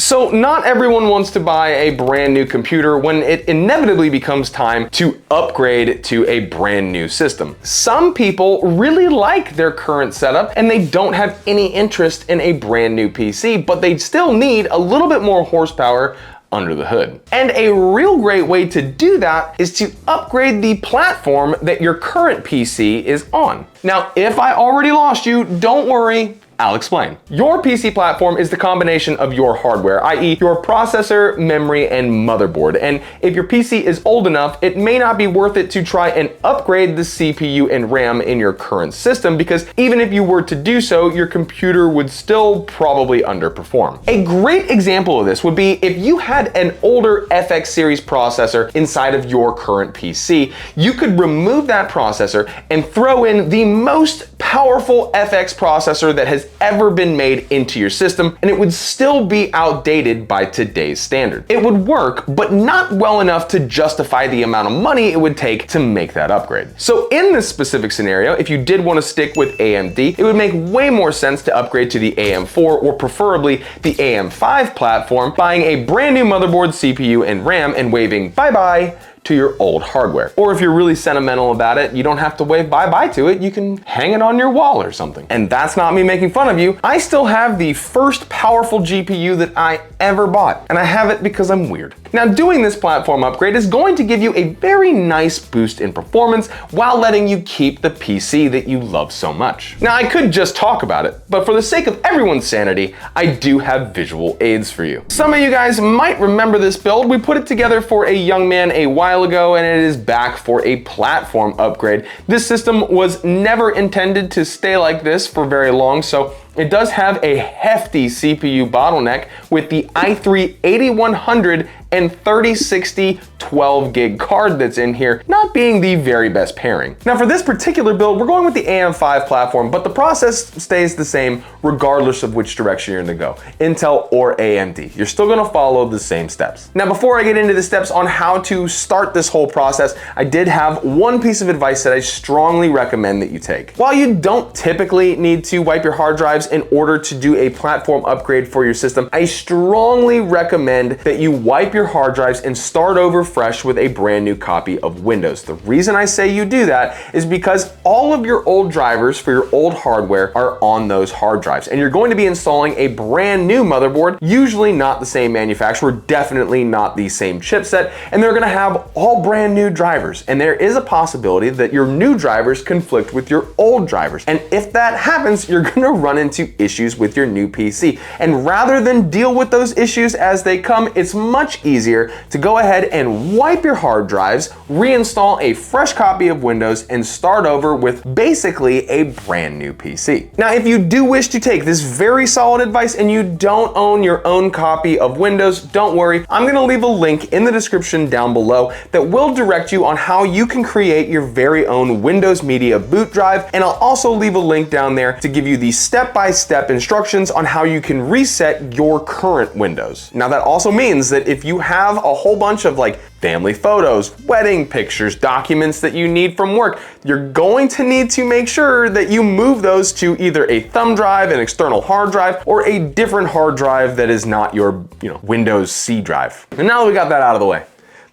So not everyone wants to buy a brand new computer when it inevitably becomes time to upgrade to a brand new system. Some people really like their current setup and they don't have any interest in a brand new PC, but they still need a little bit more horsepower under the hood. And a real great way to do that is to upgrade the platform that your current PC is on. Now, if I already lost you, don't worry, I'll explain. Your PC platform is the combination of your hardware, i.e. your processor, memory, and motherboard. And if your PC is old enough, it may not be worth it to try and upgrade the CPU and RAM in your current system, because even if you were to do so, your computer would still probably underperform. A great example of this would be if you had an older FX series processor inside of your current PC, you could remove that processor and throw in the most powerful FX processor that has ever been made into your system, and it would still be outdated by today's standard. It would work, but not well enough to justify the amount of money it would take to make that upgrade. So in this specific scenario, if you did want to stick with AMD, it would make way more sense to upgrade to the AM4 or preferably the AM5 platform, buying a brand new motherboard, CPU, and RAM, and waving bye-bye to your old hardware. Or if you're really sentimental about it, you don't have to wave bye-bye to it, you can hang it on your wall or something. And that's not me making fun of you. I still have the first powerful GPU that I ever bought, and I have it because I'm weird. Now, doing this platform upgrade is going to give you a very nice boost in performance while letting you keep the PC that you love so much. Now, I could just talk about it, but for the sake of everyone's sanity, I do have visual aids for you. Some of you guys might remember this build. We put it together for a young man a while ago, and it is back for a platform upgrade. This system was never intended to stay like this for very long, so it does have a hefty CPU bottleneck with the i3-8100 and 3060 12 gig card that's in here, not being the very best pairing. Now for this particular build, we're going with the AM5 platform, but the process stays the same regardless of which direction you're gonna go, Intel or AMD. You're still gonna follow the same steps. Now before I get into the steps on how to start this whole process, I did have one piece of advice that I strongly recommend that you take. While you don't typically need to wipe your hard drives in order to do a platform upgrade for your system, I strongly recommend that you wipe your hard drives and start over fresh with a brand new copy of Windows. The reason I say you do that is because all of your old drivers for your old hardware are on those hard drives, and you're going to be installing a brand new motherboard, usually not the same manufacturer, definitely not the same chipset, and they're gonna have all brand new drivers, and there is a possibility that your new drivers conflict with your old drivers, and if that happens, you're gonna run into issues with your new PC. And rather than deal with those issues as they come, it's much easier to go ahead and wipe your hard drives, reinstall a fresh copy of Windows, and start over with basically a brand new PC. Now, if you do wish to take this very solid advice and you don't own your own copy of Windows, don't worry. I'm gonna leave a link in the description down below that will direct you on how you can create your very own Windows Media boot drive, and I'll also leave a link down there to give you the step-by-step instructions on how you can reset your current Windows. Now, that also means that if you have a whole bunch of like family photos, wedding pictures, documents that you need from work, you're going to need to make sure that you move those to either a thumb drive, an external hard drive, or a different hard drive that is not your, Windows C drive. And now that we got that out of the way,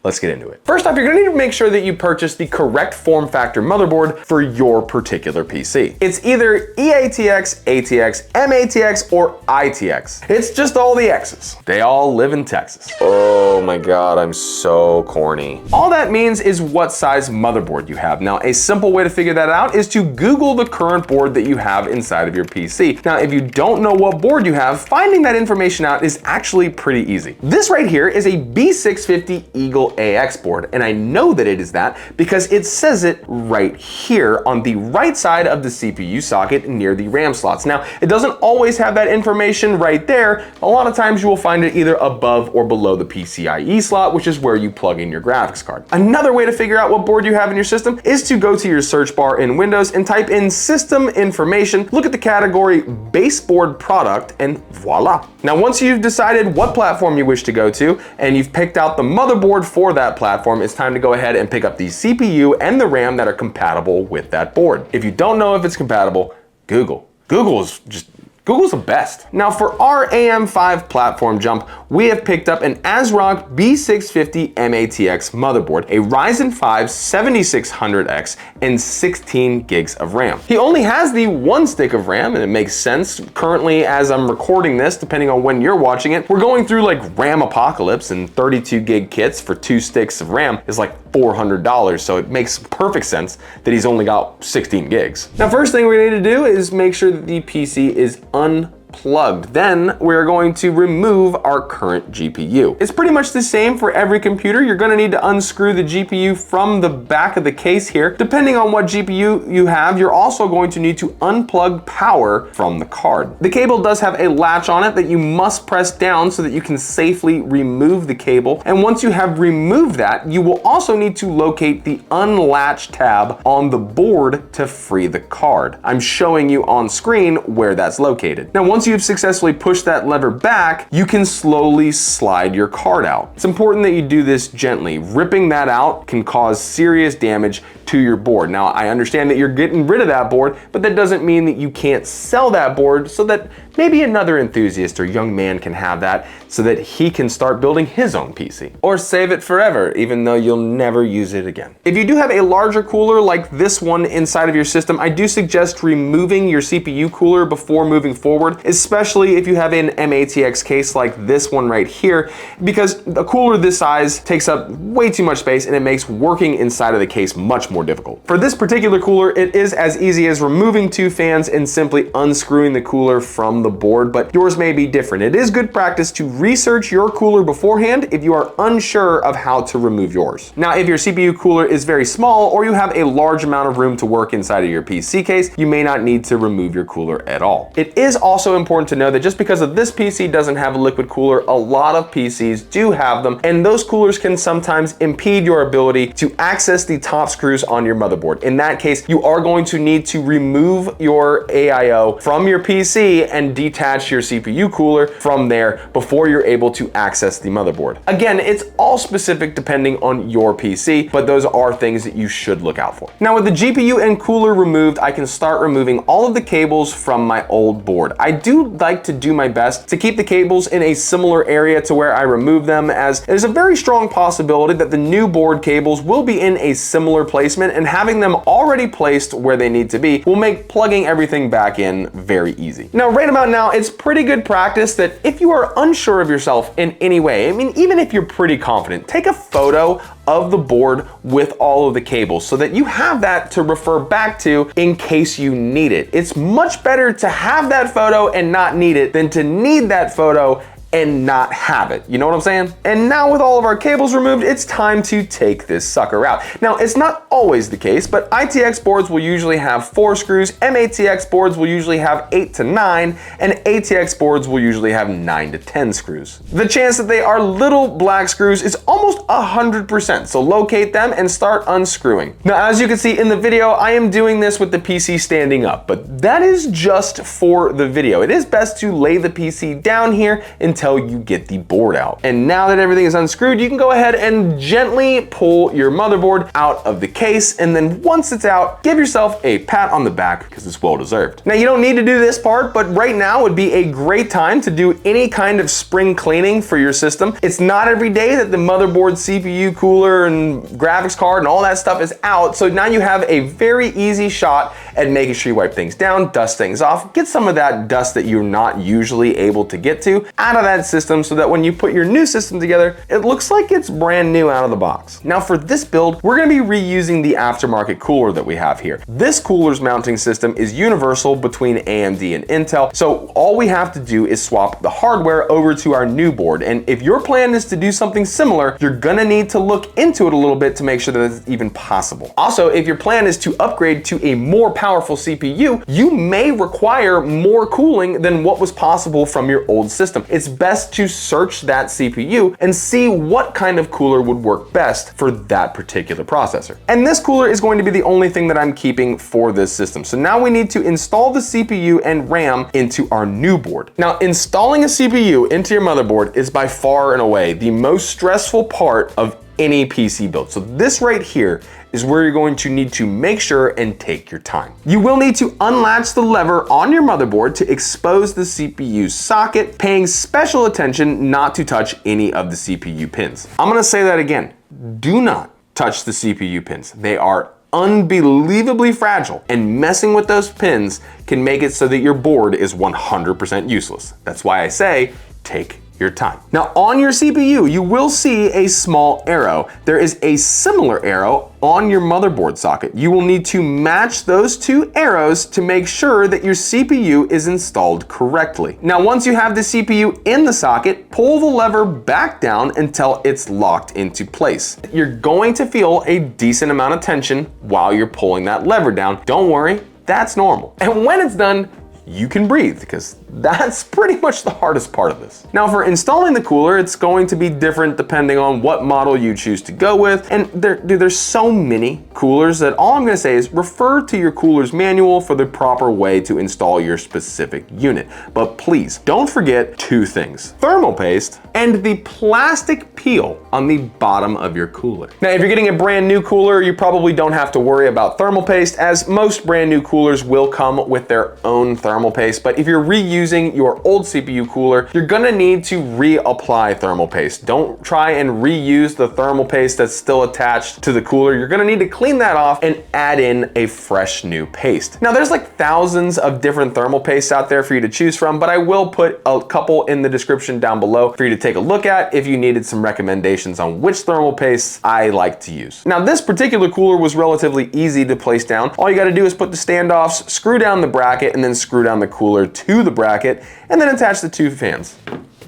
let's get into it. First off, you're gonna need to make sure that you purchase the correct form factor motherboard for your particular PC. It's either EATX, ATX, MATX, or ITX. It's just all the X's. They all live in Texas. Oh my God, I'm so corny. All that means is what size motherboard you have. Now, a simple way to figure that out is to Google the current board that you have inside of your PC. Now, if you don't know what board you have, finding that information out is actually pretty easy. This right here is a B650 Eagle AX board, and I know that it is that because it says it right here on the right side of the CPU socket near the RAM slots. Now, it doesn't always have that information right there. A lot of times you will find it either above or below the PCIe slot, which is where you plug in your graphics card. Another way to figure out what board you have in your system is to go to your search bar in Windows and type in system information, look at the category baseboard product, and voila. Now, once you've decided what platform you wish to go to and you've picked out the motherboard for that platform, it's time to go ahead and pick up the CPU and the RAM that are compatible with that board. If you don't know if it's compatible, Google. Google is just Google's the best. Now for our AM5 platform jump, we have picked up an ASRock B650 MATX motherboard, a Ryzen 5 7600X, and 16 gigs of RAM. He only has the one stick of RAM, and it makes sense. Currently, as I'm recording this, depending on when you're watching it, we're going through like RAM apocalypse, and 32 gig kits for 2 sticks of RAM is like $400, so it makes perfect sense that he's only got 16 gigs. Now, first thing we need to do is make sure that the PC is unplugged. Then we're going to remove our current GPU. It's pretty much the same for every computer. You're going to need to unscrew the GPU from the back of the case here. Depending on what GPU you have, you're also going to need to unplug power from the card. The cable does have a latch on it that you must press down so that you can safely remove the cable. And once you have removed that, you will also need to locate the unlatch tab on the board to free the card. I'm showing you on screen where that's located. Now, once you've successfully pushed that lever back, you can slowly slide your card out. It's important that you do this gently. Ripping that out can cause serious damage to your board. Now, I understand that you're getting rid of that board, but that doesn't mean that you can't sell that board so that maybe another enthusiast or young man can have that so that he can start building his own PC. Or save it forever, even though you'll never use it again. If you do have a larger cooler like this one inside of your system, I do suggest removing your CPU cooler before moving forward, especially if you have an MATX case like this one right here, because a cooler this size takes up way too much space and it makes working inside of the case much more difficult. For this particular cooler, it is as easy as removing 2 fans and simply unscrewing the cooler from the board, but yours may be different. It is good practice to research your cooler beforehand if you are unsure of how to remove yours. Now, if your CPU cooler is very small or you have a large amount of room to work inside of your PC case, you may not need to remove your cooler at all. It is also important to know that just because of this PC doesn't have a liquid cooler, a lot of PCs do have them, and those coolers can sometimes impede your ability to access the top screws on your motherboard. In that case, you are going to need to remove your AIO from your PC and detach your CPU cooler from there before you're able to access the motherboard. Again, it's all specific depending on your PC, but those are things that you should look out for. Now, with the GPU and cooler removed, I can start removing all of the cables from my old board. I do like to do my best to keep the cables in a similar area to where I remove them, as there's a very strong possibility that the new board cables will be in a similar placement, and having them already placed where they need to be will make plugging everything back in very easy. Now, right about now, it's pretty good practice that if you are unsure of yourself in any way, I mean, even if you're pretty confident, take a photo of the board with all of the cables so that you have that to refer back to in case you need it. It's much better to have that photo and not need it than to need that photo and not have it. You know what I'm saying? And now with all of our cables removed, it's time to take this sucker out. Now, it's not always the case, but ITX boards will usually have 4 screws, MATX boards will usually have 8 to 9, and ATX boards will usually have 9 to 10 screws. The chance that they are little black screws is almost 100%, so locate them and start unscrewing. Now, as you can see in the video, I am doing this with the PC standing up, but that is just for the video. It is best to lay the PC down here until you get the board out. And now that everything is unscrewed, you can go ahead and gently pull your motherboard out of the case, and then once it's out, give yourself a pat on the back because it's well deserved. Now, you don't need to do this part, but right now would be a great time to do any kind of spring cleaning for your system. It's not every day that the motherboard, CPU, cooler, and graphics card and all that stuff is out, so now you have a very easy shot at making sure you wipe things down, dust things off, get some of that dust that you're not usually able to get to out of that system so that when you put your new system together, it looks like it's brand new out of the box. Now, for this build, we're going to be reusing the aftermarket cooler that we have here. This cooler's mounting system is universal between AMD and Intel, so all we have to do is swap the hardware over to our new board. And if your plan is to do something similar, you're going to need to look into it a little bit to make sure that it's even possible. Also, if your plan is to upgrade to a more powerful CPU, you may require more cooling than what was possible from your old system. It's best to search that CPU and see what kind of cooler would work best for that particular processor. And this cooler is going to be the only thing that I'm keeping for this system. So now we need to install the CPU and RAM into our new board. Now, installing a CPU into your motherboard is by far and away the most stressful part of any PC build. So this right here is where you're going to need to make sure and take your time. You will need to unlatch the lever on your motherboard to expose the CPU socket, paying special attention not to touch any of the CPU pins. I'm gonna say that again. Do not touch the CPU pins. They are unbelievably fragile, and messing with those pins can make it so that your board is 100% useless. That's why I say take your time. Now on your CPU, you will see a small arrow. There is a similar arrow on your motherboard socket. You will need to match those two arrows to make sure that your CPU is installed correctly. Now once you have the CPU in the socket, pull the lever back down until it's locked into place. You're going to feel a decent amount of tension while you're pulling that lever down. Don't worry, that's normal. And when it's done, you can breathe, because that's pretty much the hardest part of this. Now for installing the cooler, it's going to be different depending on what model you choose to go with. And there's so many coolers that all I'm gonna say is refer to your cooler's manual for the proper way to install your specific unit. But please don't forget two things: thermal paste and the plastic peel on the bottom of your cooler. Now if you're getting a brand new cooler, you probably don't have to worry about thermal paste, as most brand new coolers will come with their own thermal paste. But if you're reusing your old CPU cooler, you're gonna need to reapply thermal paste. Don't try and reuse the thermal paste that's still attached to the cooler. You're gonna need to clean that off and add in a fresh new paste. Now there's like thousands of different thermal pastes out there for you to choose from, but I will put a couple in the description down below for you to take a look at if you needed some recommendations on which thermal pastes I like to use. Now this particular cooler was relatively easy to place down. All you gotta do is put the standoffs, screw down the bracket, and then screw down the cooler to the bracket, and then attach the two fans.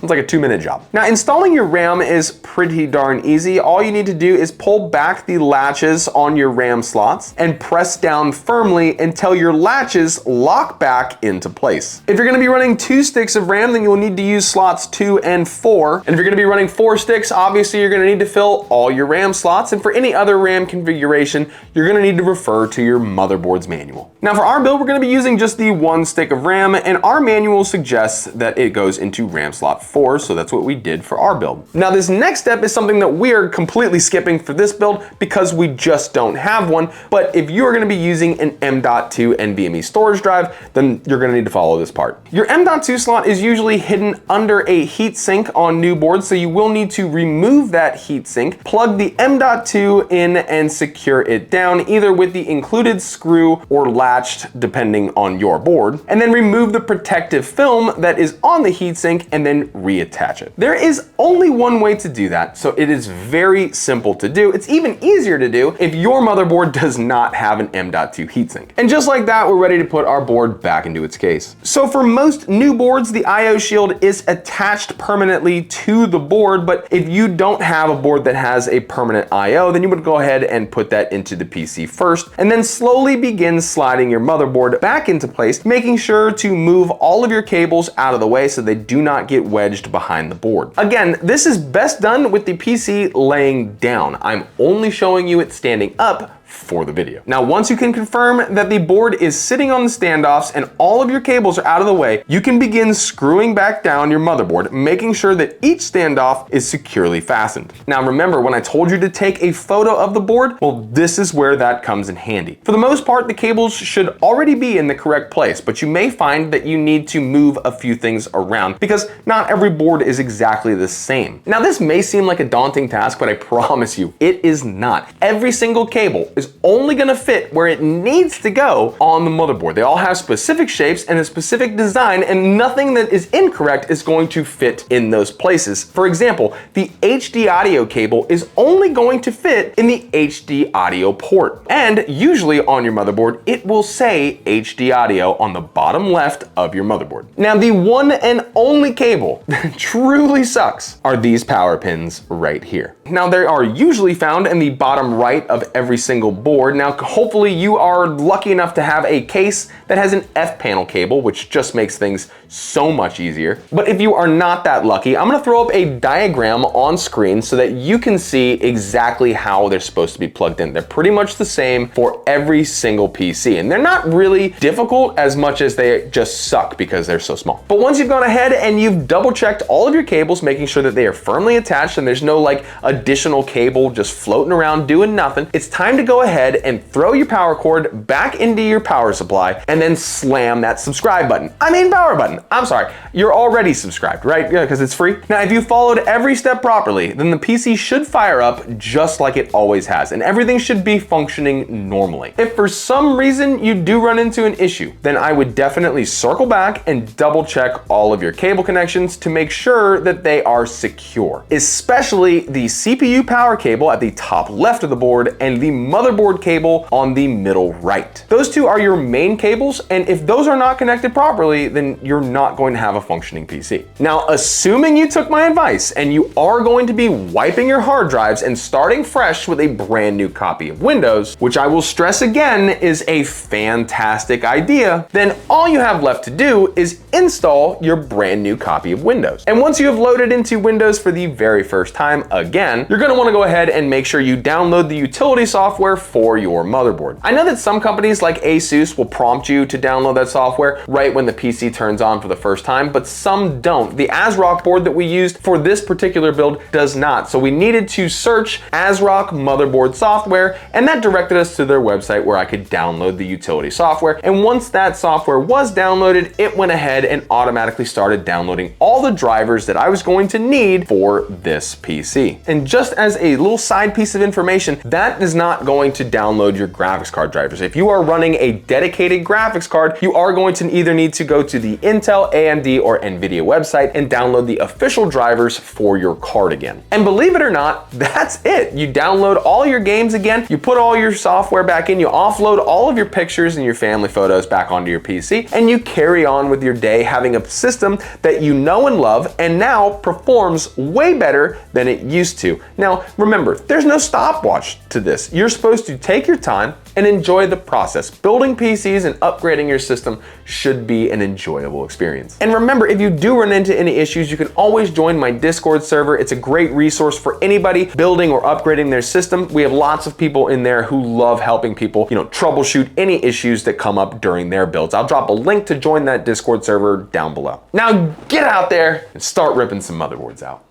It's like a 2-minute job. Now installing your RAM is pretty darn easy. All you need to do is pull back the latches on your RAM slots and press down firmly until your latches lock back into place. If you're gonna be running 2 sticks of RAM, then you'll need to use slots 2 and 4. And if you're gonna be running 4 sticks, obviously you're gonna need to fill all your RAM slots. And for any other RAM configuration, you're gonna need to refer to your motherboard's manual. Now for our build, we're gonna be using just the 1 stick of RAM, and our manual suggests that it goes into RAM slot 4, so that's what we did for our build. Now this next step is something that we're completely skipping for this build because we just don't have one, but if you're gonna be using an M.2 NVMe storage drive, then you're gonna need to follow this part. Your M.2 slot is usually hidden under a heatsink on new boards, so you will need to remove that heatsink, plug the M.2 in and secure it down, either with the included screw or latched, depending on your board, and then remove the protective film that is on the heatsink and then reattach it. There is only one way to do that, so it is very simple to do. It's even easier to do if your motherboard does not have an M.2 heatsink. And just like that, we're ready to put our board back into its case. So for most new boards, the I/O shield is attached permanently to the board, but if you don't have a board that has a permanent I/O, then you would go ahead and put that into the PC first, and then slowly begin sliding your motherboard back into place, making sure to move all of your cables out of the way so they do not get wedged behind the board. Again, this is best done with the PC laying down. I'm only showing you it standing up for the video. Now, once you can confirm that the board is sitting on the standoffs and all of your cables are out of the way, you can begin screwing back down your motherboard, making sure that each standoff is securely fastened. Now, remember when I told you to take a photo of the board? Well, this is where that comes in handy. For the most part, the cables should already be in the correct place, but you may find that you need to move a few things around because not every board is exactly the same. Now, this may seem like a daunting task, but I promise you, it is not. Every single cable is only gonna fit where it needs to go on the motherboard. They all have specific shapes and a specific design, and nothing that is incorrect is going to fit in those places. For example, the HD audio cable is only going to fit in the HD audio port. And usually on your motherboard, it will say HD audio on the bottom left of your motherboard. Now, the one and only cable that truly sucks are these power pins right here. Now, they are usually found in the bottom right of every single single board. Now, hopefully you are lucky enough to have a case that has an F panel cable, which just makes things so much easier. But if you are not that lucky, I'm gonna throw up a diagram on screen so that you can see exactly how they're supposed to be plugged in. They're pretty much the same for every single PC, and they're not really difficult as much as they just suck because they're so small. But once you've gone ahead and you've double checked all of your cables, making sure that they are firmly attached and there's no like additional cable just floating around doing nothing, it's time to go ahead and throw your power cord back into your power supply and then slam that subscribe button. I mean power button. I'm sorry. You're already subscribed, right? Yeah, because it's free. Now, if you followed every step properly, then the PC should fire up just like it always has, and everything should be functioning normally. If for some reason you do run into an issue, then I would definitely circle back and double check all of your cable connections to make sure that they are secure, especially the CPU power cable at the top left of the board and the motherboard cable on the middle right. Those two are your main cables, and if those are not connected properly, then you're not going to have a functioning PC. Now, assuming you took my advice and you are going to be wiping your hard drives and starting fresh with a brand new copy of Windows, which I will stress again is a fantastic idea, then all you have left to do is install your brand new copy of Windows. And once you have loaded into Windows for the very first time, again, you're gonna wanna go ahead and make sure you download the utility software for your motherboard. I know that some companies like Asus will prompt you to download that software right when the PC turns on for the first time, but some don't. The ASRock board that we used for this particular build does not. So we needed to search ASRock motherboard software, and that directed us to their website where I could download the utility software. And once that software was downloaded, it went ahead and automatically started downloading all the drivers that I was going to need for this PC. And just as a little side piece of information, that is not going to download your graphics card drivers. If you are running a dedicated graphics card, you are going to either need to go to the Intel, AMD, or NVIDIA website and download the official drivers for your card again. And believe it or not, that's it. You download all your games again, you put all your software back in, you offload all of your pictures and your family photos back onto your PC, and you carry on with your day having a system that you know and love and now performs way better than it used to. Now, remember, there's no stopwatch to this. You're supposed to take your time and enjoy the process. Building PCs and upgrading your system should be an enjoyable experience. And remember, if you do run into any issues, you can always join my Discord server. It's a great resource for anybody building or upgrading their system. We have lots of people in there who love helping people, troubleshoot any issues that come up during their builds. I'll drop a link to join that Discord server down below. Now get out there and start ripping some motherboards out.